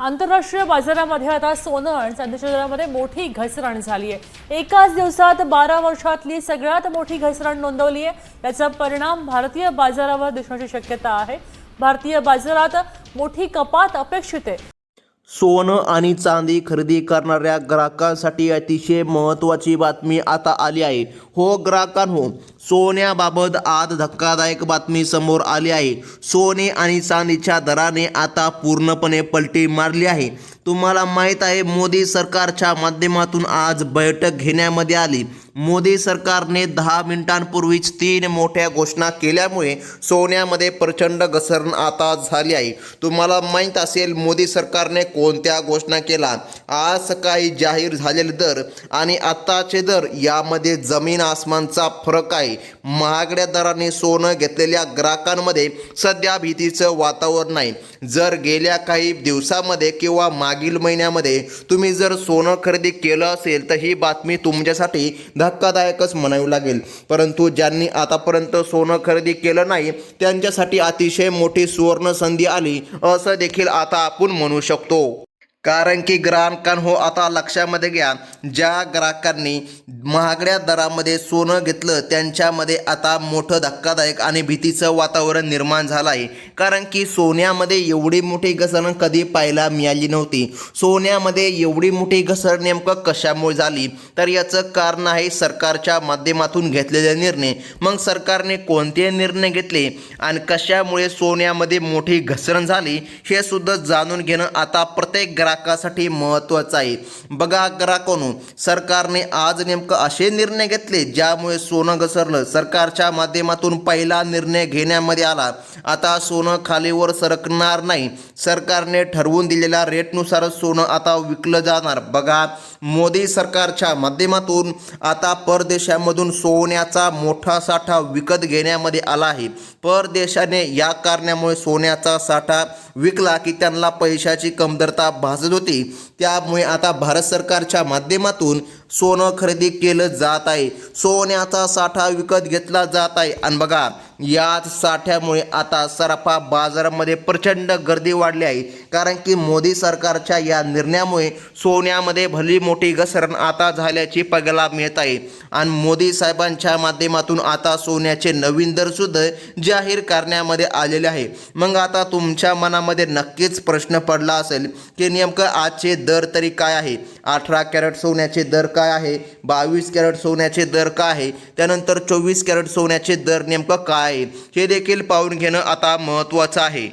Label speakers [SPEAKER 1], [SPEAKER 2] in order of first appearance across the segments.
[SPEAKER 1] आंतरराष्ट्रीय बाजारामध्ये आता सोनं आणि चांदीच्या दरामध्ये मोठी घसरण झाली आहे। एकाच दिवसात 12 वर्षातली सगळ्यात मोठी घसरण नोंदवली आहे। याचा परिणाम भारतीय बाजारावर दिसण्याची शक्यता आहे। भारतीय बाजारात मोठी कपात अपेक्षित आहे।
[SPEAKER 2] सोनं आणि चांदी खरेदी करणाऱ्या ग्राहकांसाठी अतिशय महत्त्वाची बातमी आता आली आहे। हो ग्राहकांनो, सोन्याबाबत आज धक्कादायक बातमी समोर आली आहे। सोने आणि चांदीच्या दराने आता पूर्णपणे पलटी मारली आहे। तुम्हाला माहीत आहे, मोदी सरकारच्या माध्यमातून आज बैठक घेण्यामध्ये आली। मोदी सरकारने 10 मिनिटांपूर्वीच 3 मोठ्या घोषणा केल्यामुळे सोन्यामध्ये प्रचंड घसरण आता झाली आहे। तुम्हाला माहीत असेल, मोदी सरकारने कोणत्या घोषणा केला। आज सकाळी जाहीर झालेले दर आणि आत्ताचे दर यामध्ये जमीन आसमानचा फरक आहे। महागड्या दराने सोनं घेतलेल्या ग्राहकांमध्ये सध्या भीतीचं वातावरण आहे। जर गेल्या काही दिवसामध्ये किंवा मागील महिन्यामध्ये तुम्ही जर सोनं खरेदी केलं असेल तर ही बातमी तुमच्यासाठी धक्कादायकच म्हणावी लागेल। परंतु ज्यांनी आतापर्यंत सोनं खरेदी केलं नाही त्यांच्यासाठी अतिशय मोठी सुवर्ण संधी आली असं देखील आता आपण म्हणू शकतो। कारण की ग्राहकांनो, आता लक्षामध्ये घ्या, ज्या ग्राहकांनी महागड्या दरामध्ये सोनं घेतलं त्यांच्यामध्ये आता मोठं धक्कादायक आणि भीतीचं वातावरण निर्माण झालं आहे। कारण की सोन्यामध्ये एवढी मोठी घसरण कधी पाहायला मिळाली नव्हती। सोन्यामध्ये एवढी मोठी घसरण नेमकं कशामुळे झाली, तर याचं कारण आहे सरकारच्या माध्यमातून घेतलेले निर्णय। मग सरकारने कोणते निर्णय घेतले आणि कशामुळे सोन्यामध्ये मोठी घसरण झाली हे सुद्धा जाणून घेणं आता प्रत्येक ग्राहकासाठी महत्त्वाचं आहे। बघा ग्राहकांनो, सरकारने आज नेमकं असे निर्णय घेतले ज्यामुळे सोनं घसरलं। सरकारच्या माध्यमातून पहिला निर्णय घेण्यामध्ये आला, आता सोनं खालीवर सरकणार नाही। सरकारने ठरवून दिलेल्या रेटनुसारच सोनं आता विकलं जाणार। बघा, मोदी सरकारच्या माध्यमातून आता परदेशामधून सोन्याचा मोठा साठा विकत घेण्यामध्ये आला आहे। परदेशाने या कारणामुळे सोन्याचा साठा विकला की त्यांना पैशाची कमतरता भासत होती। त्यामुळे आता भारत सरकारच्या माध्यमातून सोनं खरेदी केलं जात आहे। सोन्याचा साठा विकत घेतला जात आहे। आणि बघा, याच साठ्यामुळे आता सराफा बाजारामध्ये प्रचंड गर्दी वाढली आहे। कारण की मोदी सरकारच्या या निर्णयामुळे सोन्यामध्ये भली मोठी घसरण आता झाल्याची पाहायला मिळत आहे। आणि मोदी साहेबांच्या माध्यमातून आता सोन्याचे नवीन दर सुद्धा जाहीर करण्यामध्ये आलेले आहे। मग आता तुमच्या मनामध्ये नक्कीच प्रश्न पडला असेल की नेमकं आजचे दर तरी काय आहे। 18 कॅरेट सोन्याचे दर काय आहे, 22 कॅरेट सोन्याचे दर काय आहे, त्यानंतर 24 कॅरेट सोन्याचे दर नेमकं काय आहे हे देखील पाहून घेणं आता महत्त्वाचं आहे।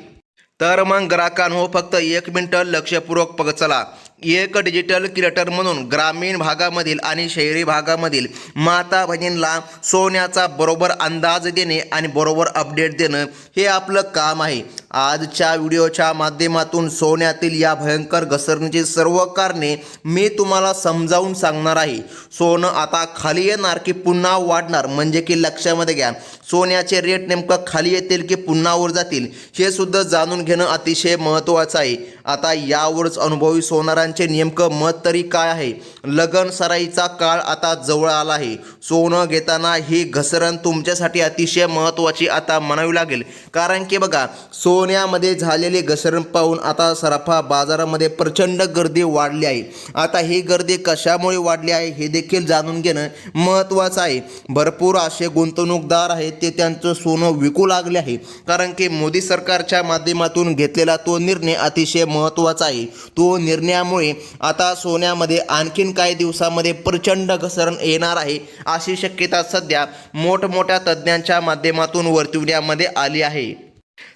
[SPEAKER 2] तर मग ग्राहकांनो, फक्त 1 मिनिट लक्षपूर्वक बघत चला। एक डिजिटल क्रिएटर म्हणून ग्रामीण भागामधील आणि शहरी भागामधील माता भगिनींना सोन्याचा बरोबर अंदाज देणे आणि बरोबर अपडेट देणं हे आपलं काम आहे। आजच्या व्हिडिओच्या माध्यमातून सोन्यातील या भयंकर घसरणीची सर्व कारणे मी तुम्हाला समजावून सांगणार आहे। सोनं आता खाली येणार की पुन्हा वाढणार, म्हणजे की लक्षामध्ये घ्या, सोन्याचे रेट नेमकं खाली येतील की पुन्हा वर जातील हे सुद्धा जाणून घेणं अतिशय महत्त्वाचं आहे। आता यावरच अनुभवी सोनारांचे नेमकं मत तरी काय आहे। लगन सराईचा काळ आता जवळ आला आहे। सोनं घेताना ही घसरण तुमच्यासाठी अतिशय महत्त्वाची आता म्हणावी लागेल। कारण की बघा, सोन्यामध्ये झालेली घसरण पाहून आता सराफा बाजारामध्ये प्रचंड गर्दी वाढली आहे। आता ही गर्दी कशामुळे वाढली आहे हे देखील जाणून घेणं महत्त्वाचं आहे। भरपूर असे गुंतवणूकदार आहेत ते त्यांचं सोनं विकू लागले आहे। कारण की मोदी सरकारच्या माध्यमातून घेतलेला तो निर्णय अतिशय महत्त्वाचा आहे। तो निर्णयामुळे आता सोन्यामध्ये आणखीन काही दिवसामध्ये प्रचंड घसरण येणार आहे अशी शक्यता सध्या मोठमोठ्या तज्ज्ञांच्या माध्यमातून वर्तविण्यामध्ये आली आहे।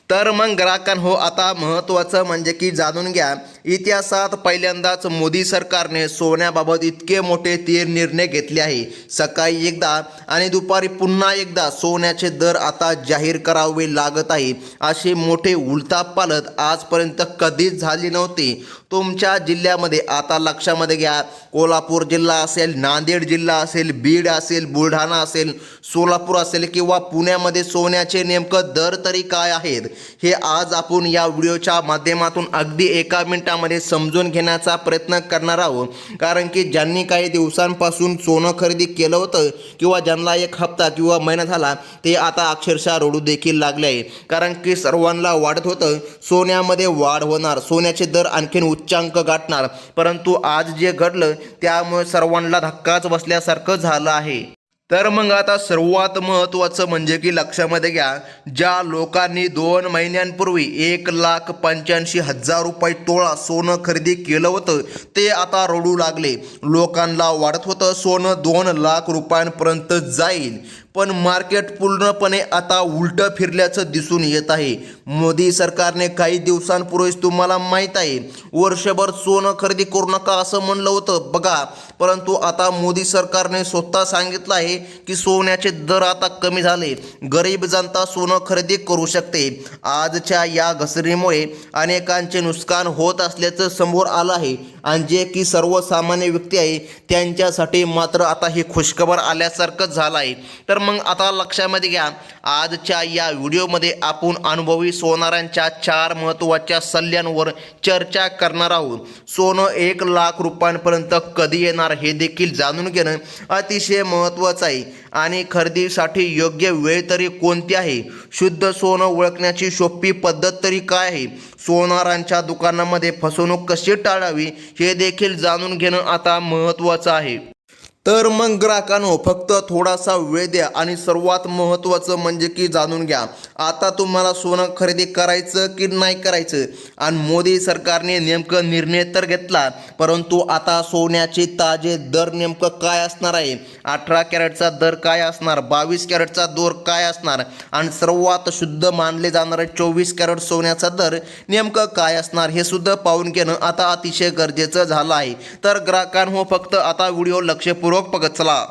[SPEAKER 2] तर मग ग्राहकांनो, आता महत्त्वाचं म्हणजे की जाणून घ्या, इतिहासात पहिल्यांदाच मोदी सरकारने सोन्याबाबत इतके मोठे 3 निर्णय घेतले आहे। सकाळी एकदा आणि दुपारी पुन्हा एकदा सोन्याचे दर आता जाहीर करावे लागत आहे। असे मोठे उलथापालथ आजपर्यंत कधीच झाली नव्हती। तुमच्या जिल्ह्यामध्ये आता लक्षामध्ये घ्या, कोल्हापूर जिल्हा असेल, नांदेड जिल्हा असेल, बीड असेल, बुलढाणा असेल, सोलापूर असेल किंवा पुण्यामध्ये सोन्याचे नेमकं दर तरी काय आहेत हे आज आपण या व्हिडिओच्या माध्यमातून अगदी एका मिनिटामध्ये समजून घेण्याचा प्रयत्न करणार आहोत. कारण की ज्यांनी काही दिवसांपासून सोनं खरेदी केलं होतं किंवा ज्यांना एक हप्ता किंवा महिना झाला ते आता अक्षरशः रडू देखील लागले आहे. कारण की सर्वांना वाटत होतं सोन्यामध्ये वाढ होणार, सोन्याचे दर आणखीन उच्चांक गाठणार, परंतु आज जे घडलं त्यामुळे सर्वांना धक्काच बसल्यासारखं झालं आहे. तर मग आता सर्वात महत्त्वाचं म्हणजे की लक्षामध्ये घ्या, ज्या लोकांनी 2 महिन्यांपूर्वी 1,85,000 रुपये तोळा सोनं खरेदी केलं होतं ते आता रडू लागले. लोकांना वाटत होतं सोनं 2 लाख रुपयांपर्यंत जाईल, पण मार्केट पूर्णपणे आता उलटं फिरल्याचं दिसून येत आहे. मोदी सरकारने काही दिवसांपूर्वीच तुम्हाला माहीत आहे वर्षभर सोनं खरेदी करू नका असं म्हणलं होतं बघा, परंतु आता मोदी सरकारने स्वतः सांगितलं आहे की सोन्याचे दर आता कमी झाले, गरीब जनता सोनं खरेदी करू शकते. आजच्या या घसरणीमुळे अनेकांचे नुकसान होत असल्याचं समोर आलं आहे आणि जे की सर्वसामान्य व्यक्ती आहे त्यांच्यासाठी मात्र आता ही खुशखबर आल्यासारखं झालं आहे. तर मग आता लक्षामध्ये घ्या, आजच्या या व्हिडिओमध्ये आपण अनुभवी सोनारांच्या 4 महत्त्वाच्या सल्ल्यांवर चर्चा करणार आहोत. सोनं 1 लाख रुपयांपर्यंत कधी येणार हे देखील जाणून घेणं अतिशय महत्त्वाचं आहे. आणि खरेदीसाठी योग्य वेळ तरी कोणती आहे, शुद्ध सोनं ओळखण्याची सोपी पद्धत तरी काय आहे, सोनारांच्या दुकानामध्ये फसवणूक कशी टाळावी हे देखील जाणून घेणं आता महत्त्वाचं आहे. तर मग ग्राहकांनो फक्त थोडासा वेळ द्या आणि सर्वात महत्त्वाचं म्हणजे की जाणून घ्या आता तुम्हाला सोनं खरेदी करायचं की नाही करायचं. आणि मोदी सरकारने नेमकं निर्णय तर घेतला, परंतु आता सोन्याचे ताजे दर नेमकं काय असणार आहे, 18 कॅरेटचा दर काय असणार, 22 कॅरेटचा दर काय असणार आणि सर्वात शुद्ध मानले जाणारे 24 कॅरेट सोन्याचा दर नेमकं काय असणार हे सुद्धा पाहून घेणं आता अतिशय गरजेचं झालं आहे. तर ग्राहकांनो फक्त आता व्हिडिओ लक्षपूर्वक बघत चला.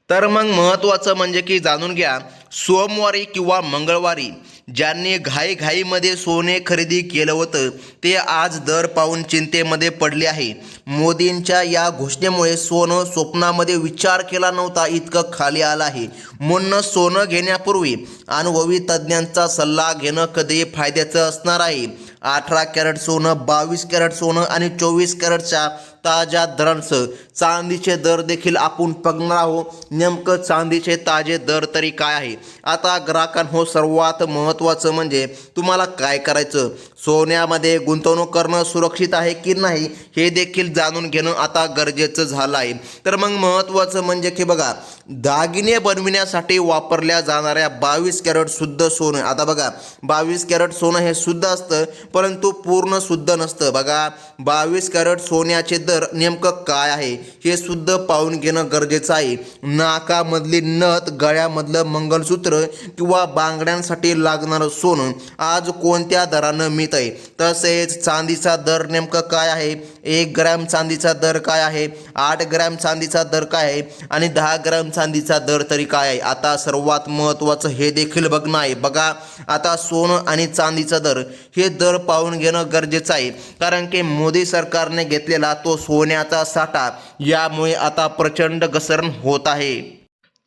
[SPEAKER 2] तर मग महत्त्वाचं म्हणजे की जाणून घ्या, सोमवारी किंवा मंगळवारी ज्यांनी घाईमध्ये सोने खरेदी केलं होतं ते आज दर पाहून चिंतेमध्ये पडले आहे. मोदींच्या या घोषणेमुळे सोनं स्वप्नामध्ये विचार केला नव्हता इतकं खाली आलं आहे. म्हणून सोनं घेण्यापूर्वी अनुभवी तज्ज्ञांचा सल्ला घेणं कधी फायद्याचं असणार आहे. 18 कॅरेट सोनं, 22 कॅरेट सोनं आणि 24 कॅरेटच्या ताज्या दरांसह चांदीचे दर देखील आपण बघणार आहोत. नेमकं चांदीचे ताजे दर तरी काय आहे. आता ग्राहकांनो सर्वात महत्त्वाचं म्हणजे तुम्हाला काय करायचं, सोन्यामध्ये गुंतवणूक करणं सुरक्षित आहे की नाही हे देखील जाणून घेणं आता गरजेचं झालं आहे. तर मग महत्त्वाचं म्हणजे की बघा, दागिने बनविण्यासाठी वापरल्या जाणाऱ्या 22 कॅरेट शुद्ध सोनं, आता बघा 22 कॅरेट सोनं हे शुद्ध असतं परंतु पूर्ण शुद्ध नसतं. बघा 22 कॅरेट सोन्याचे दर नेमकं काय आहे हे सुद्धा पाहून घेणं गरजेचं आहे. नाकामधली नथ, गळ्यामधलं मंगळसूत्र किंवा बांगड्यांसाठी लागणारं सोनं आज कोणत्या दरानं मिळत आहे. तसेच चांदीचा दर नेमकं काय आहे, 1 ग्रॅम चांदीचा दर काय आहे, 8 ग्रॅम चांदीचा दर काय आहे आणि 10 ग्रॅम चांदीचा दर तरी काय आहे. आता सर्वात महत्त्वाचं हे देखील बघणं आहे. बघा आता सोनं आणि चांदीचा दर हे दर पाहून घेणं गरजेचं आहे, कारण की मोदी सरकारने घेतलेला तो सोन्याचा साठा यामुळे आता प्रचंड घसरण होत आहे.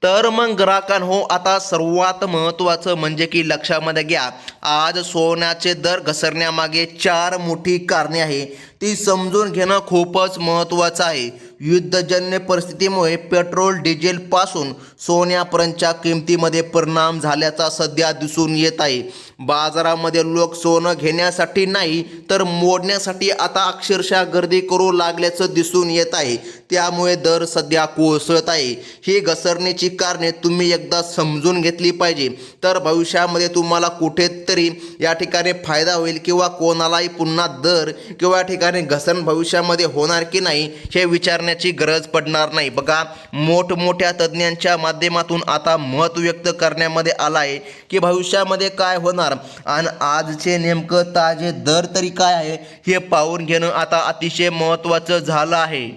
[SPEAKER 2] तर मग ग्राहकांनो आता सर्वात महत्त्वाचं म्हणजे की लक्षामध्ये घ्या, आज सोन्याचे दर घसरण्यामागे 4 मोठी कारणे आहे, ती समजून घेणं खूपच महत्त्वाचं आहे. युद्धजन्य परिस्थितीमुळे पेट्रोल डिझेलपासून सोन्यापर्यंतच्या किमतीमध्ये परिणाम झाल्याचा सध्या दिसून येत आहे. बाजारामध्ये लोक सोनं घेण्यासाठी नाही तर मोडण्यासाठी आता अक्षरशः गर्दी करू लागल्याचं दिसून येत आहे. त्यामुळे दर सध्या कोसळत आहे. ही घसरणीची कारणे तुम्ही एकदा समजून घेतली पाहिजे, तर भविष्यामध्ये तुम्हाला कुठेतरी या ठिकाणी फायदा होईल किंवा कोणालाही पुन्हा दर किंवा या ठिकाणी घसरण भविष्यामध्ये होणार की नाही हे विचारण्याची गरज पडणार नाही. बघा मोठमोठ्या तज्ज्ञांच्या माध्यमातून आता मत व्यक्त करण्यामध्ये आलं आहे की भविष्यामध्ये काय होणार आणि आजचे नेमकं ताजे दर तरी काय आहे हे पाहून घेणं आता अतिशय महत्त्वाचं झालं आहे.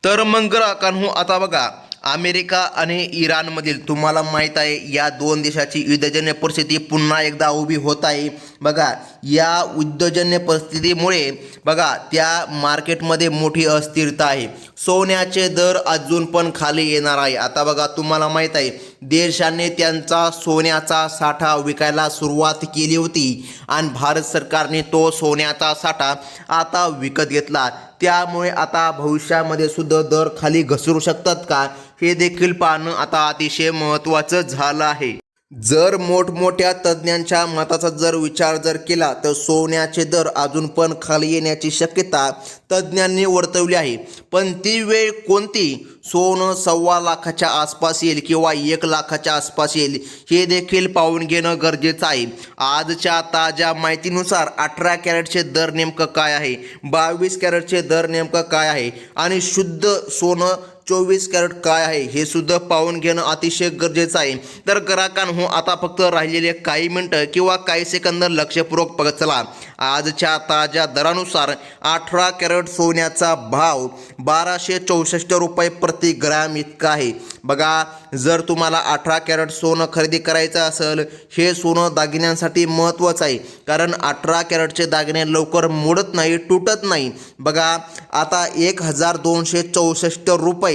[SPEAKER 2] तर मग ग्राहकांनो आता बघा, अमेरिका आणि इराणमधील तुम्हाला माहीत आहे या 2 देशाची युद्धजन्य परिस्थिती पुन्हा एकदा उभी होत आहे. बघा या उद्योजन्य परिस्थितीमुळे बघा त्या मार्केटमध्ये मोठी अस्थिरता आहे. सोन्याचे दर अजून पण खाली येणार आहे. आता बघा तुम्हाला माहीत आहे देशाने त्यांचा सोन्याचा साठा विकायला सुरुवात केली होती आणि भारत सरकारने तो सोन्याचा साठा आता विकत घेतला. त्यामुळे आता भविष्यामध्ये सुद्धा दर खाली घसरू शकतात का हे देखील पाहणं आता अतिशय महत्त्वाचं झालं आहे. जर मोठमोठ्या तज्ज्ञांच्या मताचा जर विचार जर केला तर सोन्याचे दर अजून पण खाली येण्याची शक्यता तज्ज्ञांनी वर्तवली आहे. पण ती वेळ कोणती? सोनं 1.25 लाखाच्या आसपास येईल किंवा 1 लाखाच्या आसपास येईल हे देखील पाहून घेणं गरजेचं आहे. आजच्या ताज्या माहितीनुसार 18 कॅरेटचे दर नेमकं काय आहे, 22 कॅरेटचे दर नेमकं काय आहे आणि शुद्ध सोनं 24 कॅरेट काय आहे हे सुद्धा पाहून घेणं अतिशय गरजेचं आहे. तर ग्राहकांनो आता फक्त राहिलेले काही मिनटं किंवा काही सेकंद लक्षपूर्वक बघत चला. आजच्या ताज्या दरानुसार 18 कॅरेट सोन्याचा भाव 1264 रुपये प्रति ग्रॅम इतका आहे. बघा जर तुम्हाला 18 कॅरेट सोनं खरेदी करायचं असेल हे सोनं दागिन्यांसाठी महत्त्वाचं आहे, कारण 18 कॅरेटचे दागिने लवकर मोडत नाही, तुटत नाही. बघा आता 1264 रुपये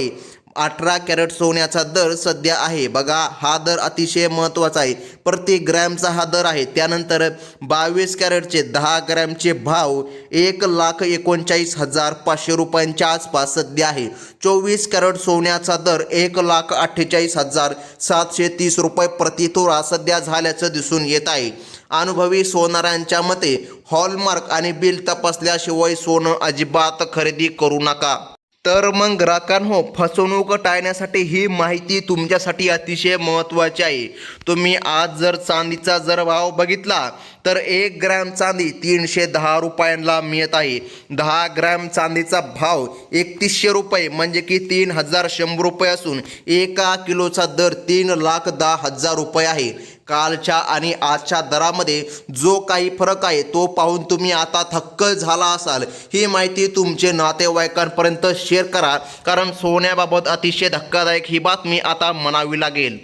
[SPEAKER 2] 18 कॅरेट सोन्याचा दर सध्या आहे. बघा हा दर अतिशय महत्त्वाचा आहे, प्रति ग्रॅमचा हा दर आहे. त्यानंतर 22 कॅरेटचे 10 ग्रॅमचे भाव 1,39,500 रुपयांच्या आसपास सध्या आहे. 24 कॅरेट सोन्याचा दर 1,48,730 रुपये प्रति तोळा सध्या झाल्याचं दिसून येत आहे. अनुभवी सोनारांच्या मते हॉलमार्क आणि बिल तपासल्याशिवाय सोनं अजिबात खरेदी करू नका. तर मग ग्राहकांनो फसवणूक टाळण्यासाठी ही माहिती तुमच्यासाठी अतिशय महत्त्वाची आहे. तुम्ही आज जर चांदीचा जर भाव बघितला तर 1 ग्रॅम चांदी 310 रुपयांना मिळत आहे. 10 ग्रॅम चांदीचा भाव 3100 रुपये म्हणजे की 3100 रुपये असून 1 किलोचा दर 3,10,000 रुपये आहे. कालच्या आणि आजच्या दरामध्ये जो काही फरक आहे तो पाहून तुम्ही आता थक्क झाला असाल. ही माहिती तुमचे नातेवाईकांपर्यंत शेअर करा, कारण सोन्याबाबत अतिशय धक्कादायक ही बातमी आता म्हणावी लागेल.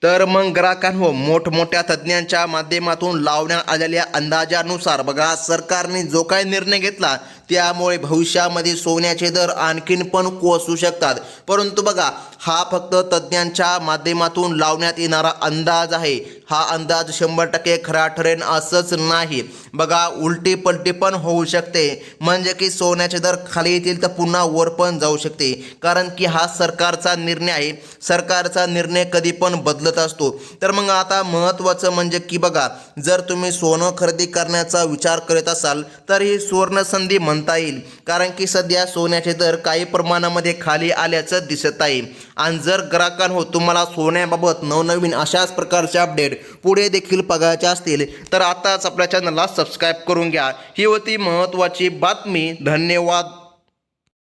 [SPEAKER 2] तर मग ग्राहकांनो मोठमोठ्या तज्ज्ञांच्या माध्यमातून लावण्यात आलेल्या अंदाजानुसार बघा सरकारने जो काही निर्णय घेतला त्यामुळे भविष्यामध्ये सोन्याचे दर आणखीन पण कोसळू शकतात. परंतु बघा हा फक्त तज्ज्ञांच्या माध्यमातून लावण्यात येणारा अंदाज आहे. हा अंदाज 100% खरा ठरेल असंच नाही. बघा उलटी पलटी पण होऊ शकते, म्हणजे की सोन्याचे दर खाली येतील तर पुन्हा वर पण जाऊ शकते, कारण की हा सरकारचा निर्णय आहे. सरकारचा निर्णय कधी पण बदलत असतो. तर मग आता महत्त्वाचं म्हणजे की बघा जर तुम्ही सोनं खरेदी करण्याचा विचार करत असाल तर ही सुवर्ण संधी म्हणता येईल, कारण की सध्या सोन्याचे दर काही प्रमाणामध्ये खाली आल्याचं दिसत आहे. आणि जर ग्राहकांनो तुम्हाला सोन्याबाबत नवनवीन अशाच प्रकारचे अपडेट पुढे देखील बघायचे असतील तर आताच आपल्या चॅनलला सबस्क्राईब करून घ्या. ही होती महत्त्वाची बातमी. धन्यवाद.